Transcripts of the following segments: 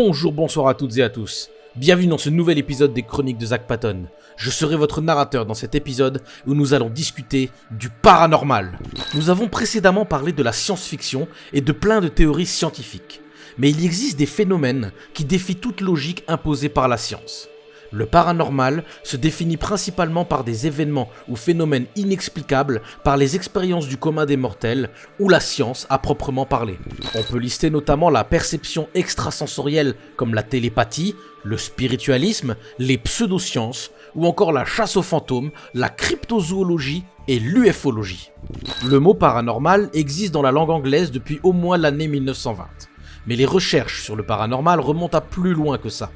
Bonjour, bonsoir à toutes et à tous. Bienvenue dans ce nouvel épisode des Chroniques de Zach Patton. Je serai votre narrateur dans cet épisode où nous allons discuter du paranormal. Nous avons précédemment parlé de la science-fiction et de plein de théories scientifiques. Mais il existe des phénomènes qui défient toute logique imposée par la science. Le paranormal se définit principalement par des événements ou phénomènes inexplicables par les expériences du commun des mortels ou la science à proprement parler. On peut lister notamment la perception extrasensorielle comme la télépathie, le spiritualisme, les pseudosciences ou encore la chasse aux fantômes, la cryptozoologie et l'ufologie. Le mot paranormal existe dans la langue anglaise depuis au moins l'année 1920. Mais les recherches sur le paranormal remontent à plus loin que ça.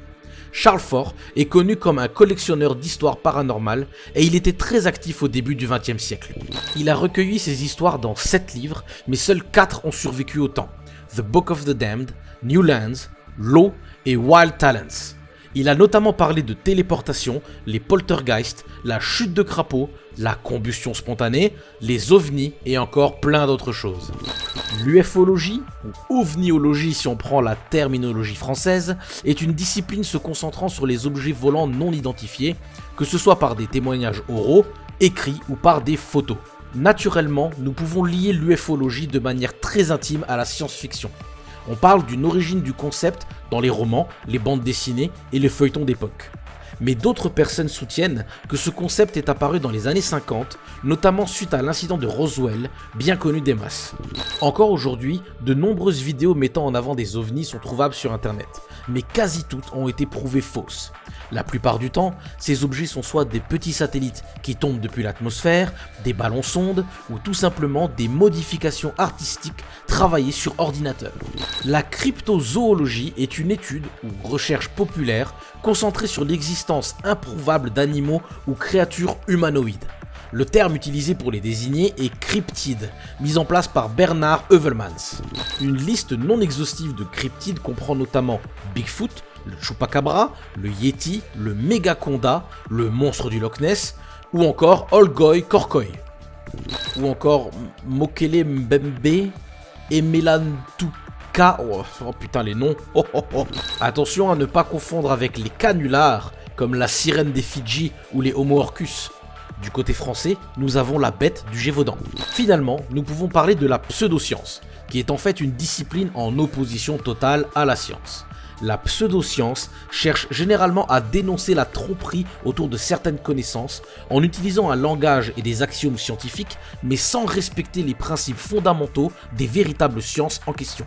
Charles Fort est connu comme un collectionneur d'histoires paranormales et il était très actif au début du XXe siècle. Il a recueilli ses histoires dans 7 livres, mais seuls 4 ont survécu au temps. The Book of the Damned, New Lands, Law et Wild Talents. Il a notamment parlé de téléportation, les poltergeists, la chute de crapauds, la combustion spontanée, les ovnis et encore plein d'autres choses. L'ufologie, ou ovniologie si on prend la terminologie française, est une discipline se concentrant sur les objets volants non identifiés, que ce soit par des témoignages oraux, écrits ou par des photos. Naturellement, nous pouvons lier l'ufologie de manière très intime à la science-fiction. On parle d'une origine du concept dans les romans, les bandes dessinées et les feuilletons d'époque. Mais d'autres personnes soutiennent que ce concept est apparu dans les années 50, notamment suite à l'incident de Roswell, bien connu des masses. Encore aujourd'hui, de nombreuses vidéos mettant en avant des ovnis sont trouvables sur internet, mais quasi toutes ont été prouvées fausses. La plupart du temps, ces objets sont soit des petits satellites qui tombent depuis l'atmosphère, des ballons sondes ou tout simplement des modifications artistiques travaillées sur ordinateur. La cryptozoologie est une étude ou recherche populaire concentrée sur l'existence improuvable d'animaux ou créatures humanoïdes. Le terme utilisé pour les désigner est cryptide, mis en place par Bernard Heuvelmans. Une liste non exhaustive de cryptides comprend notamment Bigfoot, le Chupacabra, le Yeti, le Mégaconda, le monstre du Loch Ness, ou encore Olgoy Korkoy, ou encore Mokele Mbembe, Emelantuka, oh putain les noms, Attention à ne pas confondre avec les canulars, comme la sirène des Fidji ou les Homo Orcus. Du côté français, nous avons la bête du Gévaudan. Finalement, nous pouvons parler de la pseudoscience, qui est en fait une discipline en opposition totale à la science. La pseudoscience cherche généralement à dénoncer la tromperie autour de certaines connaissances en utilisant un langage et des axiomes scientifiques, mais sans respecter les principes fondamentaux des véritables sciences en question.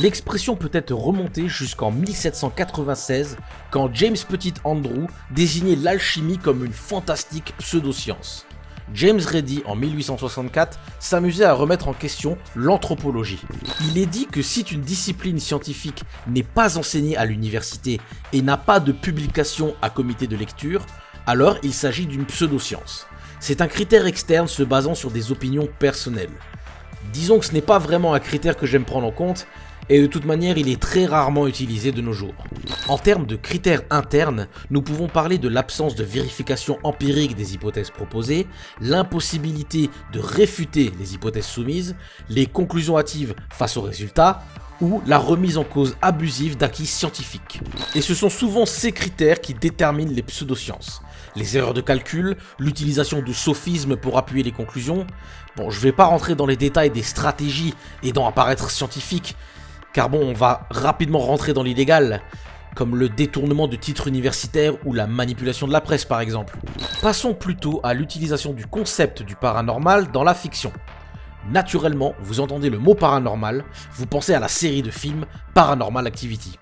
L'expression peut être remontée jusqu'en 1796, quand James Petit Andrew désignait l'alchimie comme une fantastique pseudoscience. James Ready, en 1864, s'amusait à remettre en question l'anthropologie. Il est dit que si une discipline scientifique n'est pas enseignée à l'université et n'a pas de publication à comité de lecture, alors il s'agit d'une pseudoscience. C'est un critère externe se basant sur des opinions personnelles. Disons que ce n'est pas vraiment un critère que j'aime prendre en compte, et de toute manière il est très rarement utilisé de nos jours. En termes de critères internes, nous pouvons parler de l'absence de vérification empirique des hypothèses proposées, l'impossibilité de réfuter les hypothèses soumises, les conclusions hâtives face aux résultats, ou la remise en cause abusive d'acquis scientifiques. Et ce sont souvent ces critères qui déterminent les pseudosciences. Les erreurs de calcul, l'utilisation de sophismes pour appuyer les conclusions. Bon, je vais pas rentrer dans les détails des stratégies aidant à paraître scientifiques, car bon, on va rapidement rentrer dans l'illégal, comme le détournement de titres universitaires ou la manipulation de la presse par exemple. Passons plutôt à l'utilisation du concept du paranormal dans la fiction. Naturellement, vous entendez le mot paranormal, vous pensez à la série de films Paranormal Activity.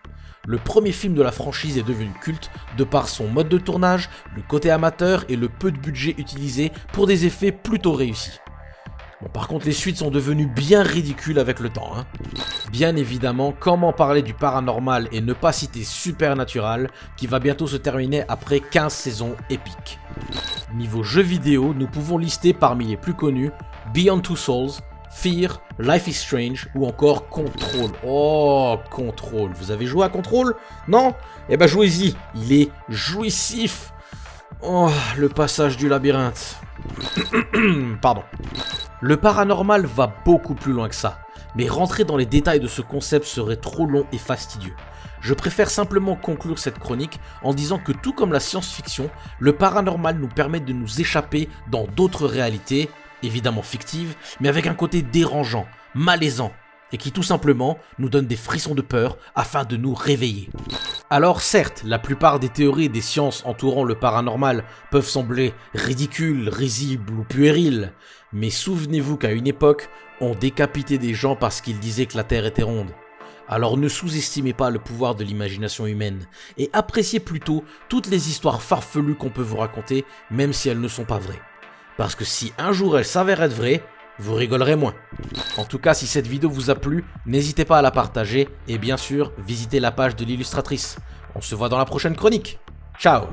Le premier film de la franchise est devenu culte de par son mode de tournage, le côté amateur et le peu de budget utilisé pour des effets plutôt réussis. Bon, par contre, les suites sont devenues bien ridicules avec le temps. Bien évidemment, comment parler du paranormal et ne pas citer Supernatural, qui va bientôt se terminer après 15 saisons épiques. Niveau jeux vidéo, nous pouvons lister parmi les plus connus Beyond Two Souls, Fear, Life is Strange ou encore Control. Oh, Control. Vous avez joué à Control? Non? Eh ben jouez-y, il est jouissif. Oh, le passage du labyrinthe. Pardon. Le paranormal va beaucoup plus loin que ça, mais rentrer dans les détails de ce concept serait trop long et fastidieux. Je préfère simplement conclure cette chronique en disant que tout comme la science-fiction, le paranormal nous permet de nous échapper dans d'autres réalités, évidemment fictives, mais avec un côté dérangeant, malaisant, et qui tout simplement nous donne des frissons de peur afin de nous réveiller. Alors certes, la plupart des théories et des sciences entourant le paranormal peuvent sembler ridicules, risibles ou puériles, mais souvenez-vous qu'à une époque, on décapitait des gens parce qu'ils disaient que la Terre était ronde. Alors ne sous-estimez pas le pouvoir de l'imagination humaine, et appréciez plutôt toutes les histoires farfelues qu'on peut vous raconter, même si elles ne sont pas vraies. Parce que si un jour elles s'avèrent être vraies, vous rigolerez moins. En tout cas, si cette vidéo vous a plu, n'hésitez pas à la partager et bien sûr, visitez la page de l'illustratrice. On se voit dans la prochaine chronique. Ciao!